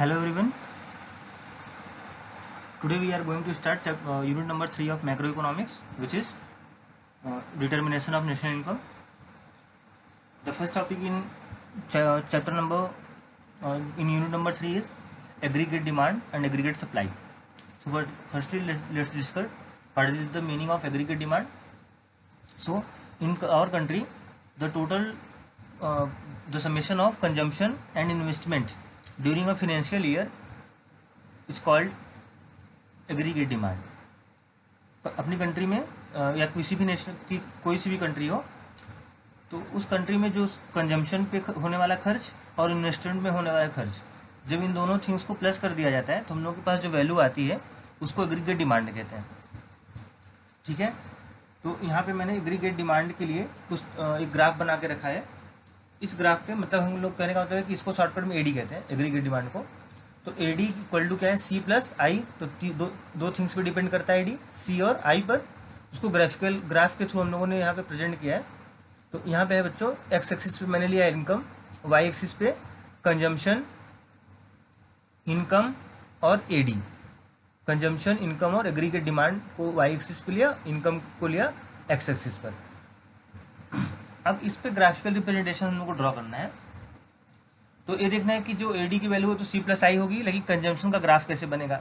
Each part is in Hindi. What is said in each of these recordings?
Hello everyone. Today we are going to start unit number 3 of macroeconomics, which is determination of national income. The first topic in chapter number in unit number 3 is aggregate demand and aggregate supply. So firstly let's discuss what is the meaning of aggregate demand. So in our country, the total the summation of consumption and investment during a financial year is called aggregate demand. अपनी कंट्री में या किसी भी नेशन की कोई सी भी कंट्री हो तो उस कंट्री में जो कंजम्पशन पे होने वाला खर्च और इन्वेस्टमेंट में होने वाला खर्च, जब इन दोनों थिंग्स को प्लस कर दिया जाता है तो हम लोग के पास जो वैल्यू आती है उसको एग्रीगेट डिमांड कहते हैं. ठीक है, तो यहाँ पे मैंने एग्रीगेट डिमांड के लिए कुछ एक ग्राफ बना के रखा है. इस ग्राफ पे मतलब हम लोग कहने का मतलब है कि इसको शॉर्टकट में एडी कहते हैं, एग्रीगेट डिमांड को. तो एडी इक्वल टू क्या है, सी प्लस आई. तो दो थिंग्स पे डिपेंड करता है एडी, सी और आई पर. उसको ग्राफ के थ्रू हम लोगों ने यहाँ पे प्रेजेंट किया है. तो यहाँ पे है बच्चों, एक्स एक्सिस पे मैंने लिया इनकम, वाई एक्सिस पे कंजम्पशन, इनकम और एडी. कंजम्पशन, इनकम और एग्रीगेट डिमांड को वाई एक्सिस पे लिया, इनकम को लिया एक्स एक्सिस पर. अब इस पे ग्राफिकल रिप्रेजेंटेशन हम लोग को ड्रॉ करना है. तो ये देखना है कि जो एडी की वैल्यू है तो सी प्लस आई होगी, लेकिन कंजम्पशन का ग्राफ कैसे बनेगा.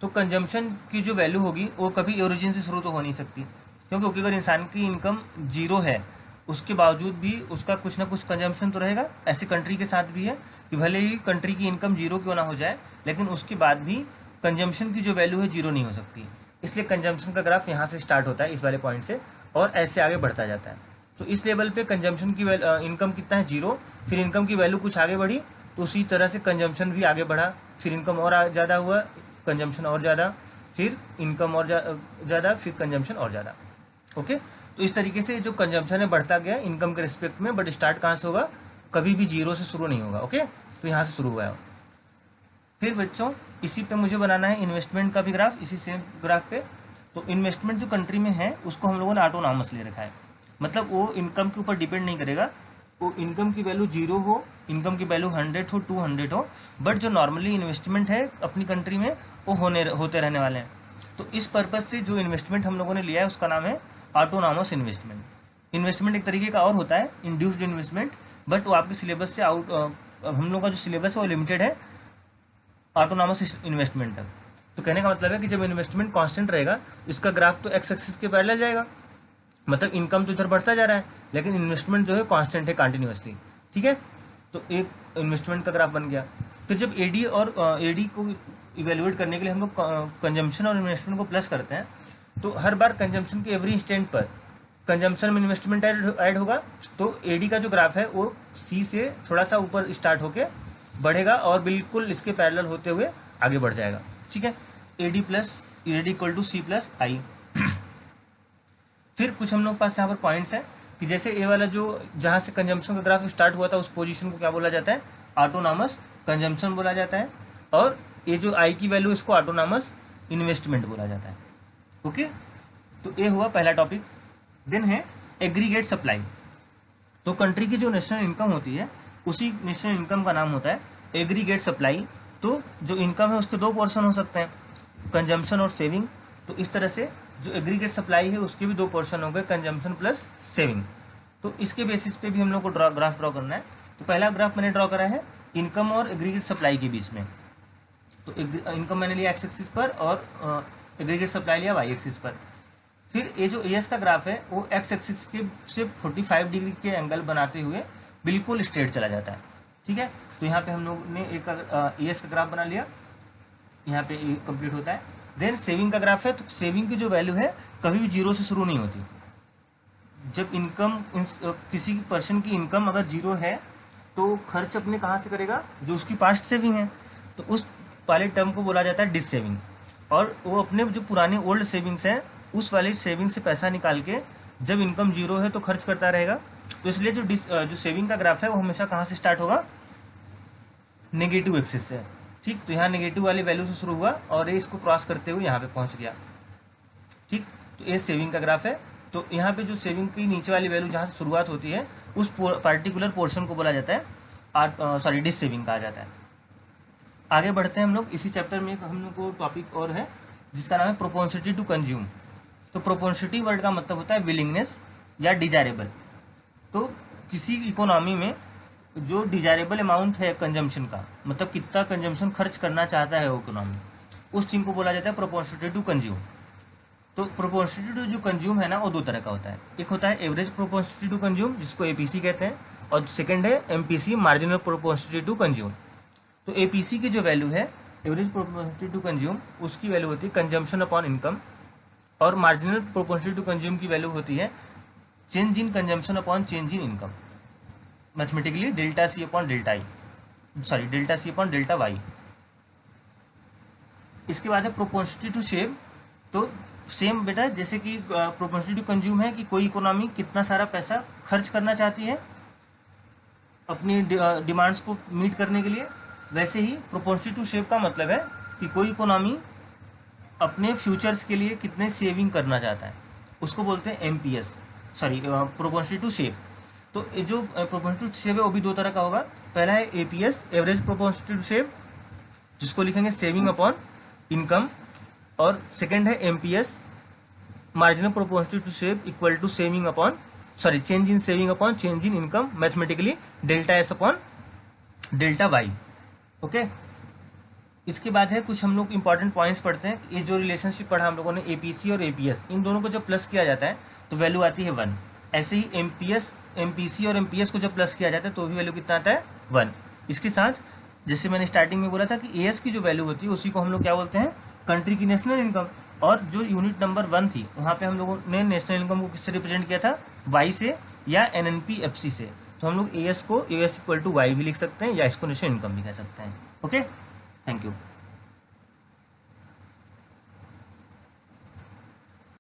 तो कंजम्पशन की जो वैल्यू होगी वो कभी ओरिजिन से शुरू तो हो नहीं सकती, क्योंकि अगर इंसान की इनकम जीरो है उसके बावजूद भी उसका कुछ ना कुछ कंजम्पशन तो रहेगा. ऐसी कंट्री के साथ भी है कि भले ही कंट्री की इनकम जीरो क्यों ना हो जाए, लेकिन उसके बाद भी कंजम्पशन की जो वैल्यू है जीरो नहीं हो सकती. इसलिए कंजम्पशन का ग्राफ यहाँ से स्टार्ट होता है, इस वाले पॉइंट से, और ऐसे आगे बढ़ता जाता है. तो इस लेवल पे कंजम्पशन की इनकम कितना है, जीरो. फिर इनकम की वैल्यू कुछ आगे बढ़ी तो उसी तरह से कंजम्पशन भी आगे बढ़ा. फिर इनकम और ज्यादा हुआ, कंजम्पशन और ज्यादा, फिर इनकम और ज्यादा, फिर कंजम्पशन और ज्यादा. ओके, तो इस तरीके से जो कंजम्पशन है बढ़ता गया इनकम के रिस्पेक्ट में, बट स्टार्ट कहाँ से होगा, कभी भी जीरो से शुरू नहीं होगा. ओके, तो यहाँ से शुरू हुआ है. फिर बच्चों इसी पे मुझे बनाना है इन्वेस्टमेंट का भी ग्राफ, इसी सेम ग्राफ पे. तो इन्वेस्टमेंट जो कंट्री में है उसको हम लोगों ने ऑटोनॉमस ले रखा है, मतलब वो इनकम के ऊपर डिपेंड नहीं करेगा. वो इनकम की वैल्यू जीरो हो, इनकम की वैल्यू 100 हो, 200 हो, बट जो नॉर्मली इन्वेस्टमेंट है अपनी कंट्री में वो होते रहने वाले हैं. तो इस पर्पज से जो इन्वेस्टमेंट हम लोगों ने लिया है उसका नाम है ऑटोनॉमस इन्वेस्टमेंट. इन्वेस्टमेंट एक तरीके का और होता है इंड्यूस्ड इन्वेस्टमेंट, बट वो आपके सिलेबस से आउट, हम लोग का जो सिलेबस है वो लिमिटेड है ऑटोनॉमस इन्वेस्टमेंट तक. तो कहने का मतलब है कि जब इन्वेस्टमेंट कांस्टेंट रहेगा इसका ग्राफ तो एक्स एक्सिस के पैरेलल जाएगा, मतलब इनकम तो इधर बढ़ता जा रहा है लेकिन इन्वेस्टमेंट जो है कांस्टेंट है कंटिन्यूअसली. ठीक है, तो एक इन्वेस्टमेंट का ग्राफ बन गया. फिर जब एडी और एडी को इवेल्युएट करने के लिए हम लोग कंजम्पशन और इन्वेस्टमेंट को प्लस करते हैं, तो हर बार कंजम्पशन के एवरी इंस्टेंट पर कंजम्पशन में इन्वेस्टमेंट ऐड होगा. तो एडी का जो ग्राफ है वो सी से थोड़ा सा ऊपर स्टार्ट होके बढ़ेगा और बिल्कुल इसके पैरेलल होते हुए आगे बढ़ जाएगा. ठीक है, AD plus AD equal to C plus I. फिर कुछ हम लोग पास यहाँ पर पॉइंट्स हैं कि जैसे ए वाला जो जहां से कंजम्पशन का ग्राफ स्टार्ट हुआ था उस पोजीशन को क्या बोला जाता है, ऑटोनॉमस कंजम्पशन बोला जाता है. और ये जो आई की वैल्यू इसको ऑटोनॉमस इन्वेस्टमेंट बोला जाता है. ओके, तो ये हुआ पहला टॉपिक. देन है एग्रीगेट सप्लाई. तो कंट्री की जो नेशनल इनकम होती है उसी नेशनल इनकम का नाम होता है एग्रीगेट सप्लाई. तो जो इनकम है उसके दो पोर्शन हो सकते हैं, कंजम्पशन और सेविंग. तो इस तरह से जो एग्रीगेट सप्लाई है उसके भी दो पोर्शन हो गए, कंजम्पशन प्लस सेविंग. तो इसके बेसिस पे भी हम लोग को ग्राफ ड्रॉ करना है. तो पहला ग्राफ मैंने ड्रॉ करा है इनकम और एग्रीगेट सप्लाई के बीच में. तो इनकम मैंने लिया एक्स एक्सिस पर और एग्रीगेट सप्लाई लिया वाई एक्सिस पर. फिर ये जो एएस का ग्राफ है वो एक्स एक्सिस के से 45 डिग्री के एंगल बनाते हुए बिल्कुल स्ट्रेट चला जाता है. ठीक है, तो यहाँ पे हम लोग ने एक एएस का ग्राफ बना लिया, यहाँ पे कंप्लीट होता है. देन सेविंग का ग्राफ है. तो सेविंग की जो वैल्यू है कभी भी जीरो से शुरू नहीं होती. जब इनकम किसी पर्सन की इनकम अगर जीरो है तो खर्च अपने कहाँ से करेगा, जो उसकी पास्ट सेविंग है, तो उस वाले टर्म को बोला जाता है डिस सेविंग. और वो अपने जो पुराने ओल्ड सेविंग्स हैं उस वाले सेविंग से पैसा निकाल के जब इनकम जीरो है तो खर्च करता रहेगा. तो इसलिए जो सेविंग का ग्राफ है वो हमेशा कहाँ से स्टार्ट होगा, नेगेटिव एक्सिस से. ठीक, तो यहाँ नेगेटिव वाली वैल्यू से शुरू हुआ और ये इसको क्रॉस करते हुए यहाँ पे पहुंच गया. ठीक, तो ये सेविंग का ग्राफ है. तो यहाँ पे जो सेविंग की नीचे वाली वैल्यू जहाँ से शुरुआत होती है उस पार्टिकुलर पोर्शन को बोला जाता है डिस सेविंग कहा जाता है. आगे बढ़ते हैं हम लोग। इसी चैप्टर में हम लोग को टॉपिक और है जिसका नाम है प्रोपोर्शनिटी टू कंज्यूम। तो प्रोपोर्शनिटी वर्ड का मतलब होता है विलिंगनेस या डिजायरेबल। तो किसी इकोनॉमी में जो डिजायरेबल अमाउंट है कंजम्पशन का, मतलब कितना कंजम्पशन खर्च करना चाहता है वो इकोनॉमी, उस चीज को बोला जाता है प्रोपोर्शनिटी टू कंज्यूम। तो प्रोपोर्शनिटी टू जो कंज्यूम है ना, वो दो तरह का होता है। एक होता है एवरेज प्रोपोर्शनिटी टू कंज्यूम, जिसको एपीसी कहते हैं, और सेकंड है MPC, marginal propensity to consume. तो एपीसी की जो वैल्यू है, एवरेज प्रोपोर्शनिटी टू कंज्यूम, उसकी वैल्यू होती है कंजम्पशन अपॉन इनकम, और मार्जिनल प्रोपोर्शनिटी टू कंज्यूम की वैल्यू होती है change in consumption upon change in income, mathematically delta C upon delta I, sorry delta C upon delta Y. इसके बाद है प्रोपोर्शनिटी टू शेप। तो सेम बेटा जैसे कि प्रोपोर्शनिटी टू कंज्यूम है कि कोई इकोनॉमी कितना सारा पैसा खर्च करना चाहती है अपनी डिमांड्स को मीट करने के लिए, वैसे ही प्रोपोर्शनिटी टू शेप का मतलब है कि कोई इकोनॉमी अपने फ्यूचर्स के लिए कितने सेविंग करना चाहता है, उसको बोलते हैं MPS, sorry proportionality to shape. तो ये जो प्रोपोर्शनिटी टू शेप है वो भी दो तरह का होगा। पहला है APS, average propensity to save, जिसको लिखेंगे सेविंग अपॉन इनकम, और सेकंड है MPS, marginal propensity to save equal to saving upon, sorry change in saving upon change in income, mathematically delta S upon delta Y. Okay, इसके बाद है कुछ हम लोग इंपॉर्टेंट पॉइंट्स पढ़ते हैं। ये जो रिलेशनशिप पढ़ा हम लोगों ने एपीसी और एपीएस, इन दोनों को जब प्लस किया जाता है तो वैल्यू आती है 1। ऐसे ही एमपीएस, एमपीसी और एमपीएस को जब प्लस किया जाता है तो भी वैल्यू कितना आता है 1। इसके साथ जैसे मैंने स्टार्टिंग में बोला था कि एएस की जो वैल्यू होती है उसी को हम लोग क्या बोलते हैं, कंट्री की नेशनल इनकम। और जो यूनिट नंबर 1 थी वहां पे हम लोगों ने नेशनल इनकम को किससे रिप्रेजेंट किया था, वाई से या एनएनपीएफसी से। तो हम लोग एएस को एएस इक्वल टू वाई भी लिख सकते हैं या इसको नेशनल इनकम भी कह सकते हैं। Okay, thank you.